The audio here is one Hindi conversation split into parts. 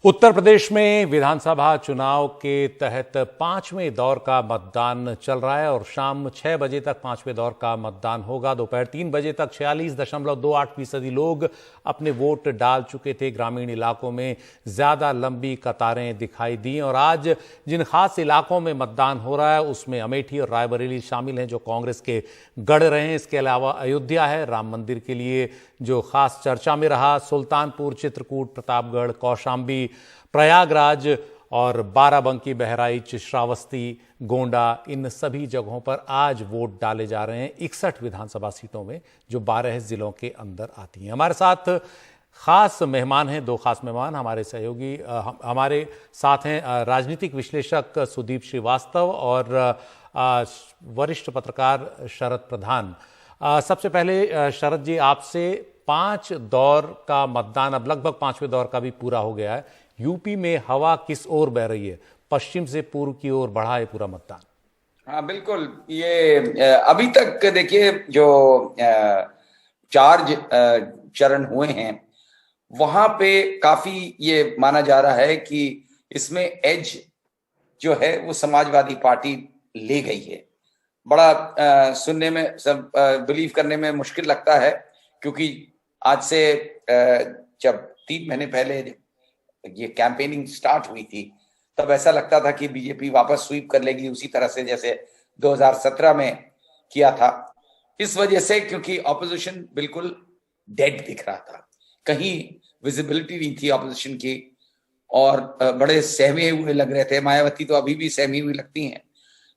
उत्तर प्रदेश में विधानसभा चुनाव के तहत पांचवें दौर का मतदान चल रहा है और शाम 6 बजे तक पांचवें दौर का मतदान होगा। दोपहर 3 बजे तक 46.28% लोग अपने वोट डाल चुके थे। ग्रामीण इलाकों में ज्यादा लंबी कतारें दिखाई दी और आज जिन खास इलाकों में मतदान हो रहा है उसमें अमेठी और रायबरेली शामिल हैं जो कांग्रेस के गढ़ रहे हैं। इसके अलावा अयोध्या है, राम मंदिर के लिए जो खास चर्चा में रहा, सुल्तानपुर, चित्रकूट, प्रतापगढ़, कौशाम्बी, प्रयागराज और बाराबंकी, बहराइच, श्रावस्ती, गोंडा, इन सभी जगहों पर आज वोट डाले जा रहे हैं 61 विधानसभा सीटों में जो 12 जिलों के अंदर आती हैं। हमारे साथ खास मेहमान हैं, दो खास मेहमान हमारे सहयोगी हमारे साथ हैं, राजनीतिक विश्लेषक सुदीप श्रीवास्तव और वरिष्ठ पत्रकार शरद प्रधान। सबसे पहले शरद जी, आपसे 5 दौर का मतदान, अब लगभग पांचवें दौर का भी पूरा हो गया है। यूपी में हवा किस ओर बह रही है? पश्चिम से पूर्व की ओर बढ़ा है पूरा मतदान? हाँ बिल्कुल, ये अभी तक देखिए जो 4 चरण हुए हैं वहां पे काफी ये माना जा रहा है कि इसमें एज जो है वो समाजवादी पार्टी ले गई है। बड़ा सुनने में सब बिलीव करने में मुश्किल लगता है क्योंकि आज से जब 3 महीने पहले ये कैंपेनिंग स्टार्ट हुई थी तब ऐसा लगता था कि बीजेपी वापस स्वीप कर लेगी उसी तरह से जैसे 2017 में किया था। इस वजह से क्योंकि ऑपोजिशन बिल्कुल डेड दिख रहा था, कहीं विजिबिलिटी नहीं थी ऑपोजिशन की और बड़े सहमे हुए लग रहे थे। मायावती तो अभी भी सहमी हुई लगती हैं,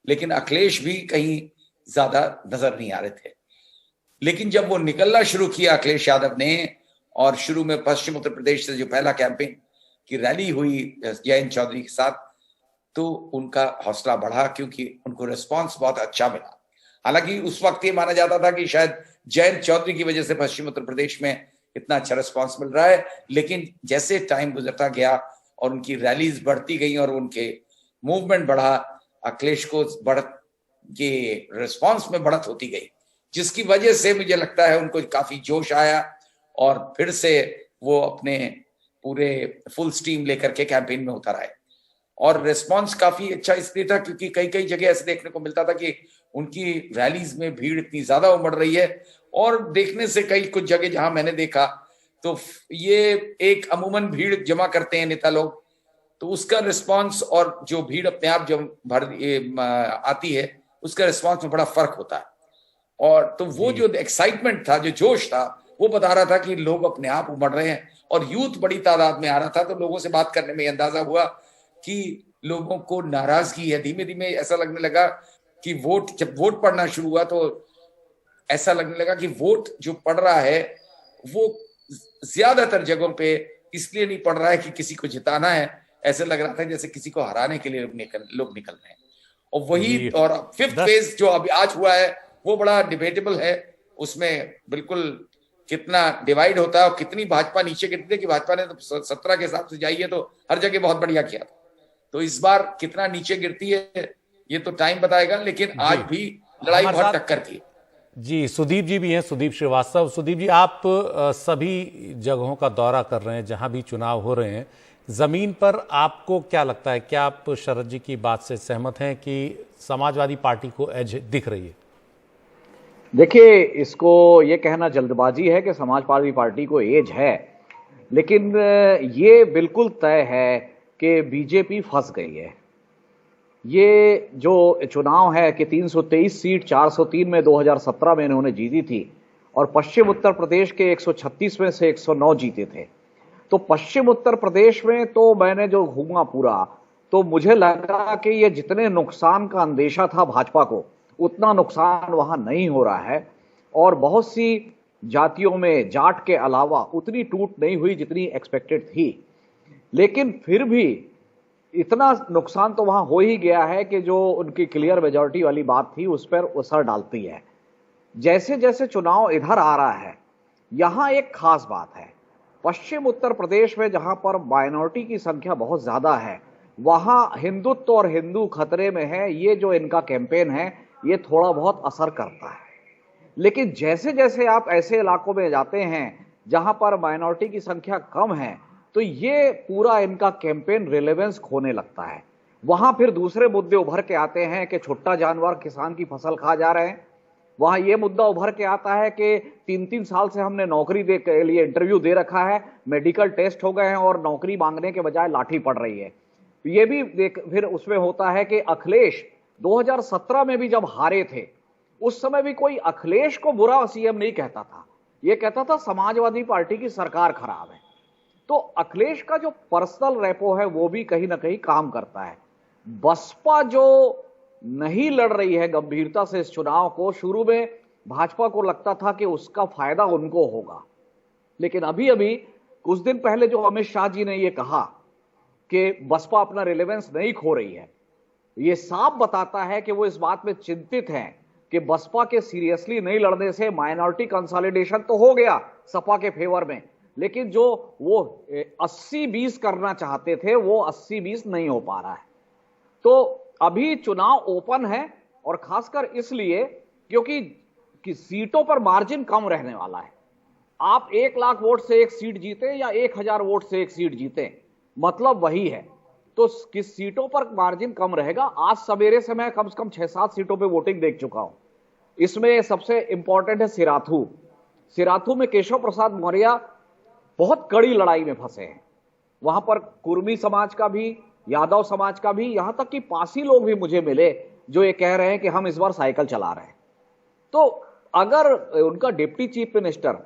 लेकिन अखिलेश भी कहीं ज्यादा नजर नहीं आ रहे थे। लेकिन जब वो निकलना शुरू किया अखिलेश यादव ने और शुरू में पश्चिम उत्तर प्रदेश से जो पहला कैंपेन की रैली हुई जयंत चौधरी के साथ, तो उनका हौसला बढ़ा क्योंकि उनको रिस्पांस बहुत अच्छा मिला। हालांकि उस वक्त ये माना जाता था कि शायद जयंत चौधरी की वजह से पश्चिम उत्तर प्रदेश में इतना अच्छा रिस्पांस मिल रहा है, लेकिन जैसे टाइम गुजरता गया और उनकी रैलीज बढ़ती गई और उनके मूवमेंट बढ़ा, अखिलेश को बढ़त के रिस्पांस में बढ़त होती गई, जिसकी वजह से मुझे लगता है उनको काफी जोश आया और फिर से वो अपने पूरे फुल स्टीम लेकर के कैंपेन में उतर आए। और रिस्पांस काफी अच्छा इसलिए था क्योंकि कई कई जगह ऐसे देखने को मिलता था कि उनकी रैलीज में भीड़ इतनी ज्यादा उमड़ रही है और देखने से कई कुछ जगह जहां मैंने देखा तो ये एक अमूमन भीड़ जमा करते हैं नेता लोग, तो उसका रिस्पांस और जो भीड़ अपने आप जब आती है उसका रिस्पांस में बड़ा फर्क होता है। और तो वो जो एक्साइटमेंट था, जो जोश था, वो बता रहा था कि लोग अपने आप उमड़ रहे हैं और यूथ बड़ी तादाद में आ रहा था। तो लोगों से बात करने में अंदाजा हुआ कि लोगों को नाराजगी है। धीमे धीमे ऐसा लगने लगा कि जब वोट पड़ना शुरू हुआ तो ऐसा लगने लगा कि वोट जो पड़ रहा है वो ज्यादातर जगहों पे इसलिए नहीं पड़ रहा है कि किसी को जिताना है, ऐसे लग रहा था जैसे किसी को हराने के लिए लोग निकल रहे हैं। और वही और 5th फेज जो अभी आज हुआ है वो बड़ा डिबेटेबल है। उसमें बिल्कुल कितना डिवाइड होता है और कितनी भाजपा नीचे गिरती है कि भाजपा ने तो 17 के हिसाब से जाइए तो हर जगह बहुत बढ़िया किया था, तो इस बार कितना नीचे गिरती है ये तो टाइम बताएगा, लेकिन आज भी लड़ाई बहुत टक्कर की। जी, सुदीप जी भी हैं, सुदीप श्रीवास्तव। सुदीप जी, आप सभी जगहों का दौरा कर रहे हैं जहां भी चुनाव हो रहे हैं, जमीन पर आपको क्या लगता है, क्या आप शरद जी की बात से सहमत हैं कि समाजवादी पार्टी को एज दिख रही है? देखिए, इसको ये कहना जल्दबाजी है कि समाजवादी पार्टी को एज है, लेकिन ये बिल्कुल तय है कि बीजेपी फंस गई है। ये जो चुनाव है कि 323 सीट 403 में 2017 में इन्होंने जीती थी और पश्चिम उत्तर प्रदेश के 136 में से 109 जीते थे। तो पश्चिम उत्तर प्रदेश में तो मैंने जो घूमा पूरा, तो मुझे लगा कि ये जितने नुकसान का अंदेशा था भाजपा को उतना नुकसान वहां नहीं हो रहा है और बहुत सी जातियों में जाट के अलावा उतनी टूट नहीं हुई जितनी एक्सपेक्टेड थी। लेकिन फिर भी इतना नुकसान तो वहां हो ही गया है कि जो उनकी क्लियर मेजॉरिटी वाली बात थी उस पर असर डालती है। जैसे जैसे चुनाव इधर आ रहा है, यहां एक खास बात है, पश्चिम उत्तर प्रदेश में जहां पर माइनॉरिटी की संख्या बहुत ज्यादा है, वहां हिंदुत्व और हिंदू खतरे में है, ये जो इनका कैंपेन है ये थोड़ा बहुत असर करता है। लेकिन जैसे जैसे आप ऐसे इलाकों में जाते हैं जहां पर माइनॉरिटी की संख्या कम है, तो ये पूरा इनका कैंपेन रिलेवेंस खोने लगता है। वहां फिर दूसरे मुद्दे उभर के आते हैं कि छोटा जानवर किसान की फसल खा जा रहे हैं। वहां यह मुद्दा उभर के आता है कि 3-3 साल से हमने नौकरी के लिए इंटरव्यू दे रखा है, मेडिकल टेस्ट हो गए हैं और नौकरी मांगने के बजाय लाठी पड़ रही है। ये भी फिर उसमें होता है कि अखिलेश 2017 में भी जब हारे थे, उस समय भी कोई अखिलेश को बुरा सीएम नहीं कहता था, यह कहता था समाजवादी पार्टी की सरकार खराब है। तो अखिलेश का जो पर्सनल रेपो है वो भी कहीं ना कहीं काम करता है। बसपा जो नहीं लड़ रही है गंभीरता से इस चुनाव को, शुरू में भाजपा को लगता था कि उसका फायदा उनको होगा, लेकिन अभी अभी कुछ दिन पहले जो अमित शाह जी ने यह कहा कि बसपा अपना रिलेवेंस नहीं खो रही है, यह साफ बताता है कि वो इस बात में चिंतित हैं कि बसपा के सीरियसली नहीं लड़ने से माइनॉरिटी कंसोलिडेशन तो हो गया सपा के फेवर में, लेकिन जो वो 80-20 करना चाहते थे वो 80-20 नहीं हो पा रहा है। तो अभी चुनाव ओपन है, और खासकर इसलिए क्योंकि सीटों पर मार्जिन कम रहने वाला है। आप 1 लाख वोट से एक सीट जीते या 1000 वोट से एक सीट जीते, मतलब वही है। तो किस सीटों पर मार्जिन कम रहेगा? आज सवेरे से मैं कम से कम 6-7 सीटों पे वोटिंग देख चुका हूं। इसमें सबसे इंपॉर्टेंट है सिराथू में केशव प्रसाद मौर्य बहुत कड़ी लड़ाई में फंसे हैं। वहां पर कुर्मी समाज का भी, यादव समाज का भी, यहां तक कि पासी लोग भी मुझे मिले जो ये कह रहे हैं कि हम इस बार साइकिल चला रहे हैं। तो अगर उनका डिप्टी चीफ मिनिस्टर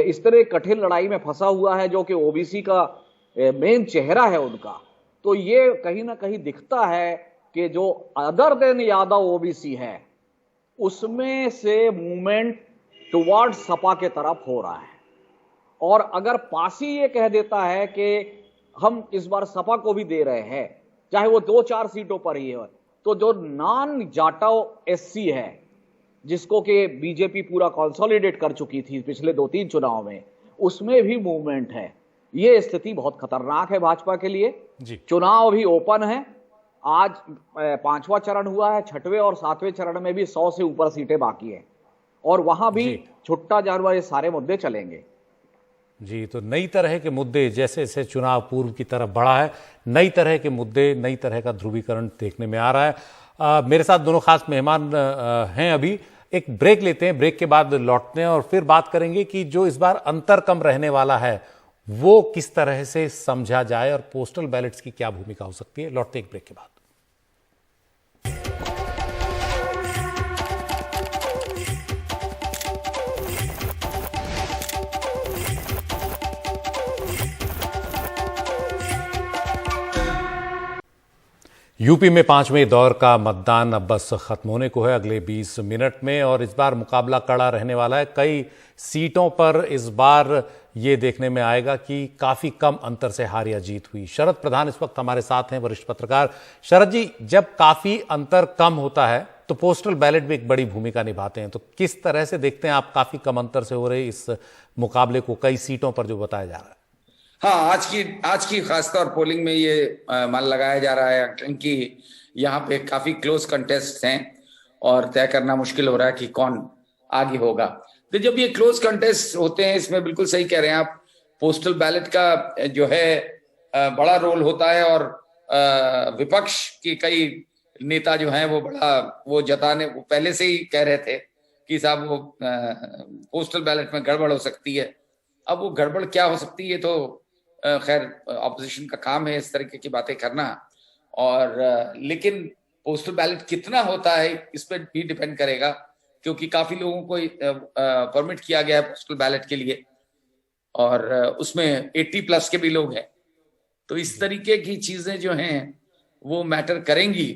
इस तरह कठिन लड़ाई में फंसा हुआ है, जो कि ओबीसी का मेन चेहरा है उनका, तो ये कहीं ना कहीं दिखता है कि जो अदर देन यादव ओबीसी है उसमें से मूवमेंट टुवर्ड सपा के तरफ हो रहा है। और अगर पासी ये कह देता है कि हम इस बार सपा को भी दे रहे हैं, चाहे वो 2-4 सीटों पर ही है, तो जो नॉन जाटव एससी है, जिसको कि बीजेपी पूरा कंसोलिडेट कर चुकी थी पिछले 2-3 चुनाव में, उसमें भी मूवमेंट है। ये स्थिति बहुत खतरनाक है भाजपा के लिए जी। चुनाव अभी ओपन है। आज 5वां चरण हुआ है, 6वें और 7वें चरण में भी 100 से ऊपर सीटें बाकी है, और वहां भी छुट्टा जानवर ये सारे मुद्दे चलेंगे। जी, तो नई तरह के मुद्दे जैसे जैसे चुनाव पूर्व की तरफ बढ़ा है, नई तरह के मुद्दे, नई तरह का ध्रुवीकरण देखने में आ रहा है। मेरे साथ दोनों खास मेहमान हैं। अभी एक ब्रेक लेते हैं, ब्रेक के बाद लौटते हैं और फिर बात करेंगे कि जो इस बार अंतर कम रहने वाला है वो किस तरह से समझा जाए और पोस्टल बैलेट्स की क्या भूमिका हो सकती है। लौटते एक ब्रेक के बाद। यूपी में 5वें दौर का मतदान अब बस खत्म होने को है अगले 20 मिनट में, और इस बार मुकाबला कड़ा रहने वाला है। कई सीटों पर इस बार ये देखने में आएगा कि काफी कम अंतर से हार या जीत हुई। शरद प्रधान इस वक्त हमारे साथ हैं, वरिष्ठ पत्रकार। शरद जी, जब काफी अंतर कम होता है तो पोस्टल बैलेट भी एक बड़ी भूमिका निभाते हैं, तो किस तरह से देखते हैं आप काफी कम अंतर से हो रहे इस मुकाबले को कई सीटों पर जो बताया जा रहा है? हाँ, आज की खासतौर पोलिंग में ये मान लगाया जा रहा है कि यहाँ पे काफी क्लोज कंटेस्ट हैं और तय करना मुश्किल हो रहा है कि कौन आगे होगा। तो जब ये क्लोज कंटेस्ट होते हैं, इसमें बिल्कुल सही कह रहे हैं आप, पोस्टल बैलेट का जो है बड़ा रोल होता है, और विपक्ष की कई नेता जो हैं वो पहले से ही कह रहे थे कि साहब वो पोस्टल बैलेट में गड़बड़ हो सकती है। अब वो गड़बड़ क्या हो सकती है तो खैर ऑपोजिशन का काम है इस तरीके की बातें करना, और लेकिन पोस्टल बैलेट कितना होता है इस पर भी डिपेंड करेगा, क्योंकि काफी लोगों को परमिट किया गया है पोस्टल बैलेट के लिए, और उसमें 80+ के भी लोग हैं। तो इस तरीके की चीजें जो हैं वो मैटर करेंगी।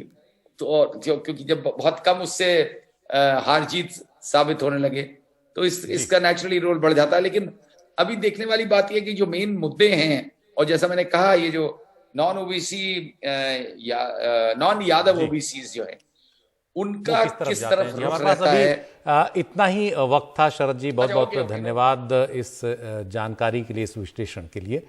तो क्योंकि जब बहुत कम उससे हार जीत साबित होने लगे तो इसका नेचुरली रोल बढ़ जाता है। लेकिन अभी देखने वाली बात यह कि जो मेन मुद्दे हैं, और जैसा मैंने कहा, ये जो नॉन ओबीसी या नॉन यादव ओबीसी जो है उनका किस तरफ रुख रहता है। इतना ही वक्त था। शरद जी, बहुत बहुत धन्यवाद इस जानकारी के लिए, इस विश्लेषण के लिए।